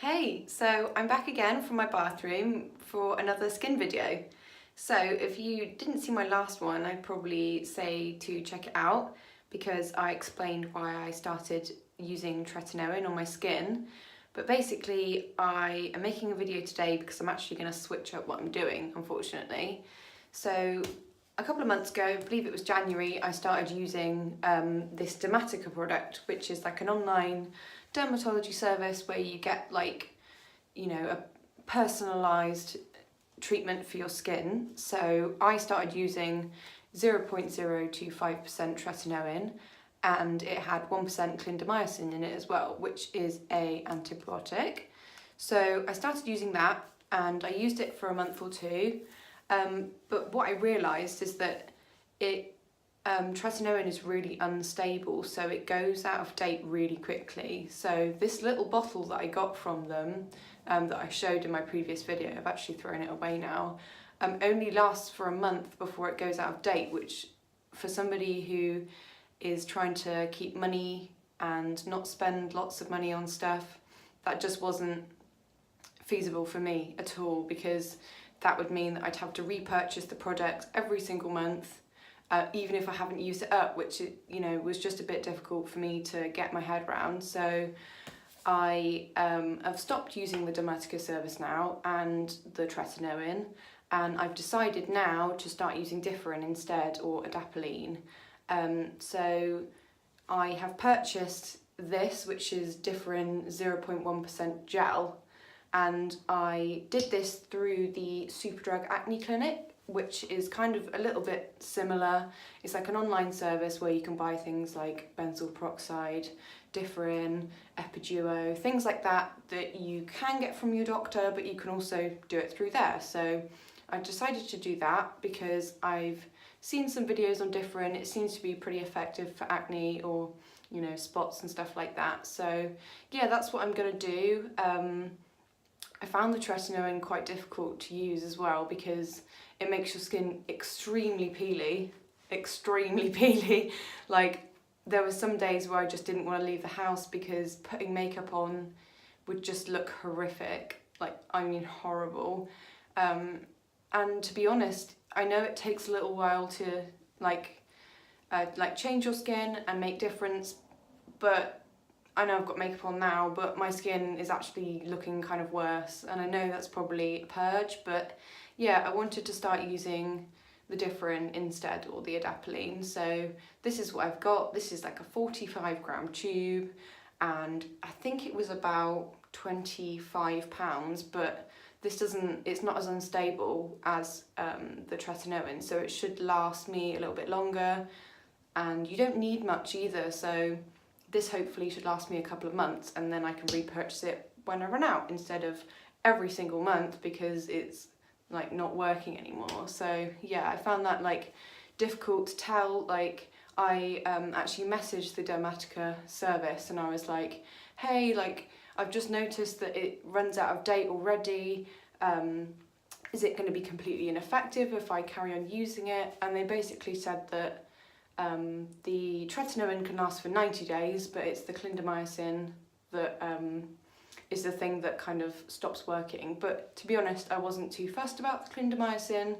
Hey, so I'm back again from my bathroom for another skin video. So if you didn't see my last one, I'd probably say to check it out because I explained why I started using tretinoin on my skin. But basically, I am making a video today because I'm actually going to switch up what I'm doing, unfortunately. So a couple of months ago, I believe it was January, I started using this Dermatica product, which is like an online dermatology service where you get a personalised treatment for your skin. So I started using 0.025% tretinoin and it had 1% clindamycin in it as well, which is a antibiotic. So I started using that and I used it for a month or two. But what I realised is that tretinoin is really unstable, so it goes out of date really quickly. So this little bottle that I got from them, that I showed in my previous video, I've actually thrown it away now, only lasts for a month before it goes out of date, which for somebody who is trying to keep money and not spend lots of money on stuff, that just wasn't feasible for me at all, because that would mean that I'd have to repurchase the product every single month, even if I haven't used it up, which was just a bit difficult for me to get my head around. So I have stopped using the Dermatica service now and the tretinoin, and I've decided now to start using Differin instead, or adapalene. So I have purchased this, which is Differin 0.1% gel, and I did this through the Superdrug Acne Clinic, which is kind of a little bit similar. It's like an online service where you can buy things like benzoyl peroxide, Differin, Epiduo, things like that you can get from your doctor, but you can also do it through there. So I decided to do that because I've seen some videos on Differin. It seems to be pretty effective for acne or spots and stuff like that. So yeah, that's what I'm gonna do. I found the tretinoin quite difficult to use as well because it makes your skin extremely peely. Like, there were some days where I just didn't want to leave the house because putting makeup on would just look horrific. Like, I mean horrible. And to be honest, I know it takes a little while to change your skin and make difference, but I know I've got makeup on now, but my skin is actually looking kind of worse, and I know that's probably a purge, but yeah, I wanted to start using the Differin instead, or the adapalene. So this is what I've got. This is like a 45-gram tube, and I think it was about £25, but it's not as unstable as the tretinoin, so it should last me a little bit longer, and you don't need much either, so this hopefully should last me a couple of months, and then I can repurchase it when I run out instead of every single month because it's like not working anymore. So yeah, I found that difficult to tell. I actually messaged the Dermatica service and I was like, hey, I've just noticed that it runs out of date already. Is it going to be completely ineffective if I carry on using it? And they basically said that the tretinoin can last for 90 days, but it's the clindamycin that is the thing that kind of stops working. But to be honest, I wasn't too fussed about the clindamycin.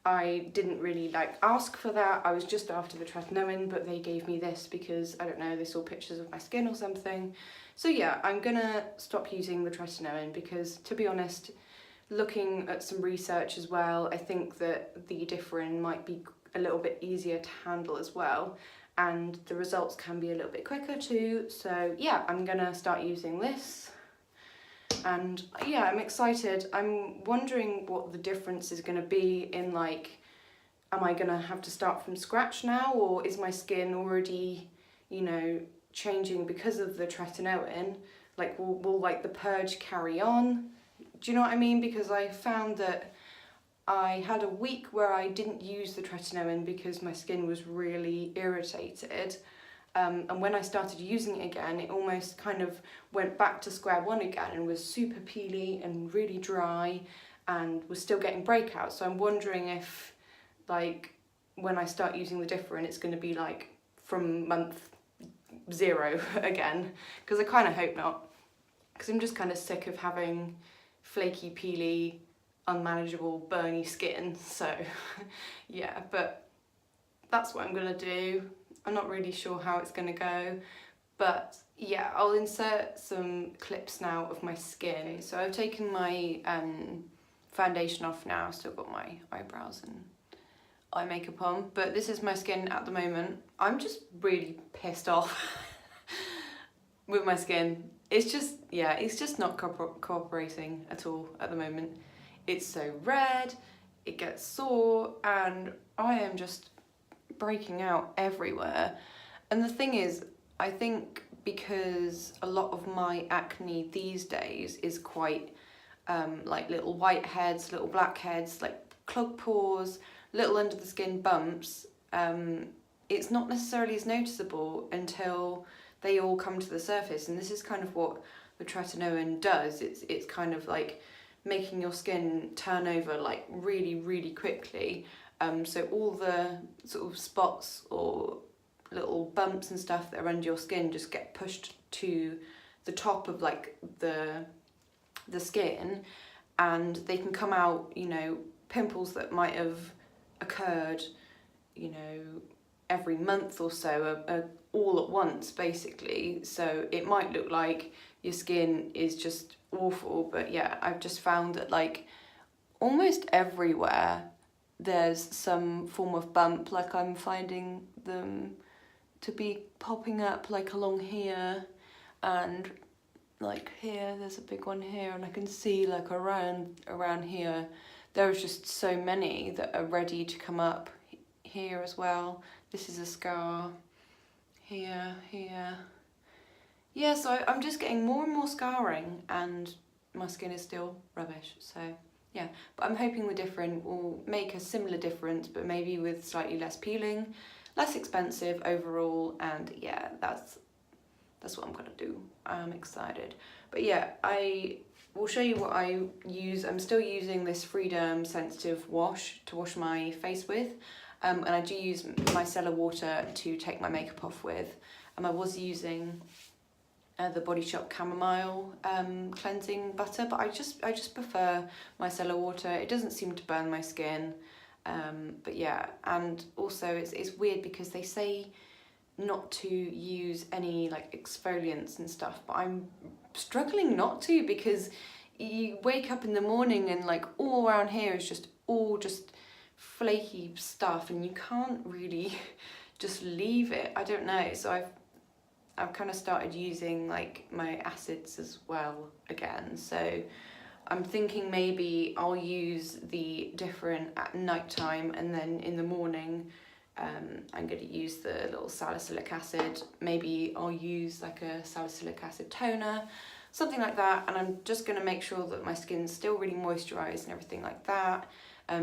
I didn't really ask for that. I was just after the tretinoin, but they gave me this because, I don't know, they saw pictures of my skin or something. So yeah, I'm gonna stop using the tretinoin because, to be honest, looking at some research as well, I think that the Differin might be a little bit easier to handle as well, and the results can be a little bit quicker too. So yeah, I'm gonna start using this, and yeah, I'm excited. I'm wondering what the difference is gonna be in am I gonna have to start from scratch now, or is my skin already changing because of the tretinoin? Will the purge carry on? Do you know what I mean? Because I found that I had a week where I didn't use the tretinoin because my skin was really irritated. And when I started using it again, it almost kind of went back to square one again and was super peely and really dry and was still getting breakouts. So I'm wondering if, when I start using the Differin, it's going to be from month 0 again, because I kind of hope not. because I'm just kind of sick of having flaky, peely, unmanageable, burny skin. So yeah, but that's what I'm gonna do. I'm not really sure how it's gonna go, but yeah, I'll insert some clips now of my skin. So I've taken my foundation off now, still got my eyebrows and eye makeup on, but this is my skin at the moment. I'm just really pissed off with my skin. It's just, yeah, it's just not cooperating at all at the moment. It's so red, it gets sore, and I am just breaking out everywhere. And the thing is, I think because a lot of my acne these days is quite like little white heads, little black heads, like clogged pores, little under the skin bumps, it's not necessarily as noticeable until they all come to the surface. And this is kind of what the Tretinoin does. It's kind of like making your skin turn over like really, really quickly. So all the sort of spots or little bumps and stuff that are under your skin just get pushed to the top of like the skin, and they can come out, you know, pimples that might have occurred, you know, every month or so are all at once basically. So it might look like your skin is just awful, but yeah, I've just found that like almost everywhere there's some form of bump. Like I'm finding them to be popping up like along here, and like here there's a big one here, and I can see like around here there's just so many that are ready to come up. Here as well, this is a scar, here. Yeah, so I'm just getting more and more scarring, and my skin is still rubbish. So yeah, but I'm hoping the Differin will make a similar difference, but maybe with slightly less peeling, less expensive overall, and yeah, that's what I'm gonna do. I'm excited. But yeah, I will show you what I use. I'm still using this Freedom Sensitive Wash to wash my face with, and I do use micellar water to take my makeup off with. I was using the Body Shop Chamomile cleansing butter, but I just prefer micellar water. It doesn't seem to burn my skin, but yeah, and also it's weird because they say not to use any like exfoliants and stuff, but I'm struggling not to, because you wake up in the morning and like all around here is just all just flaky stuff, and you can't really just leave it. I don't know, so I've kind of started using like my acids as well again. So I'm thinking maybe I'll use the Differin at night time, and then in the morning I'm going to use the little salicylic acid. Maybe I'll use like a salicylic acid toner, something like that, and I'm just going to make sure that my skin's still really moisturised and everything like that,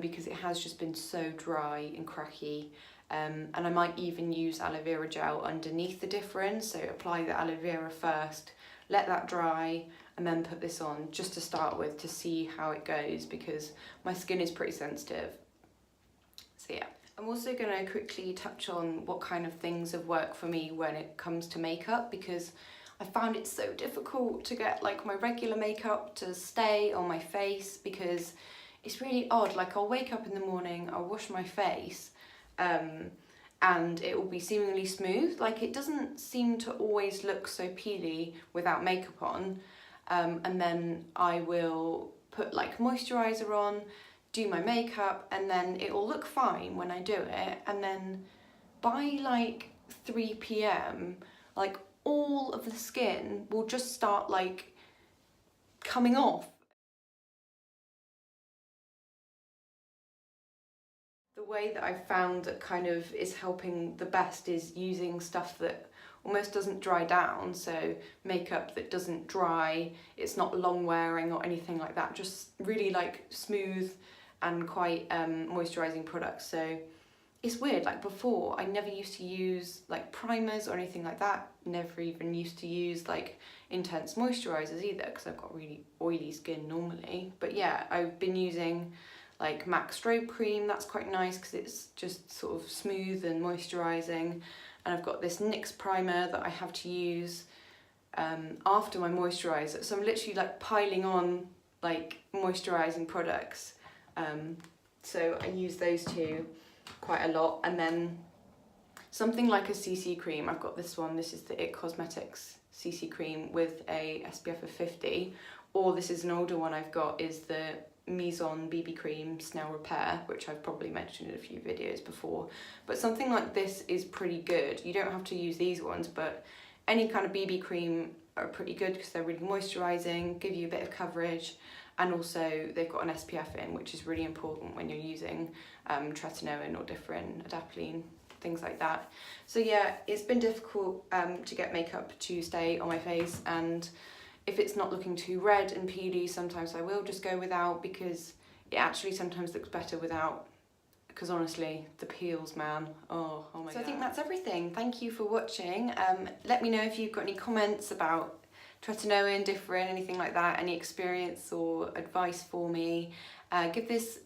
because it has just been so dry and cracky. And I might even use aloe vera gel underneath the Differin, so apply the aloe vera first, let that dry, and then put this on just to start with to see how it goes, because my skin is pretty sensitive. So yeah. I'm also going to quickly touch on what kind of things have worked for me when it comes to makeup, because I found it so difficult to get like my regular makeup to stay on my face, because it's really odd. Like I'll wake up in the morning, I'll wash my face, and it will be seemingly smooth. Like it doesn't seem to always look so peely without makeup on, and then I will put like moisturiser on, do my makeup, and then it will look fine when I do it, and then by like 3 p.m. like all of the skin will just start like coming off. The way that I've found that kind of is helping the best is using stuff that almost doesn't dry down, so makeup that doesn't dry, it's not long wearing or anything like that, just really like smooth and quite moisturising products. So it's weird, like before I never used to use like primers or anything like that, never even used to use like intense moisturisers either, because I've got really oily skin normally. But yeah, I've been using like MAC strobe cream, that's quite nice because it's just sort of smooth and moisturising, and I've got this NYX primer that I have to use after my moisturiser. So I'm literally like piling on like moisturising products. So I use those two quite a lot. And then something like a CC cream. I've got this one. This is the IT Cosmetics CC cream with a SPF of 50. Or this is an older one I've got, is the Maison BB Cream Snail Repair, which I've probably mentioned in a few videos before. But something like this is pretty good. You don't have to use these ones, but any kind of BB cream are pretty good because they're really moisturising, give you a bit of coverage, and also they've got an SPF in, which is really important when you're using Tretinoin or Differin, adapalene, things like that. So yeah, it's been difficult to get makeup to stay on my face, and if it's not looking too red and peely, sometimes I will just go without, because it actually sometimes looks better without, because honestly, the peels, man, oh my God. So I think that's everything. Thank you for watching. Let me know if you've got any comments about Tretinoin, Differin, anything like that, any experience or advice for me. Give this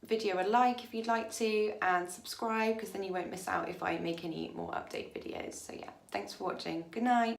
video a like if you'd like to, and subscribe, because then you won't miss out if I make any more update videos. So yeah, thanks for watching. Good night.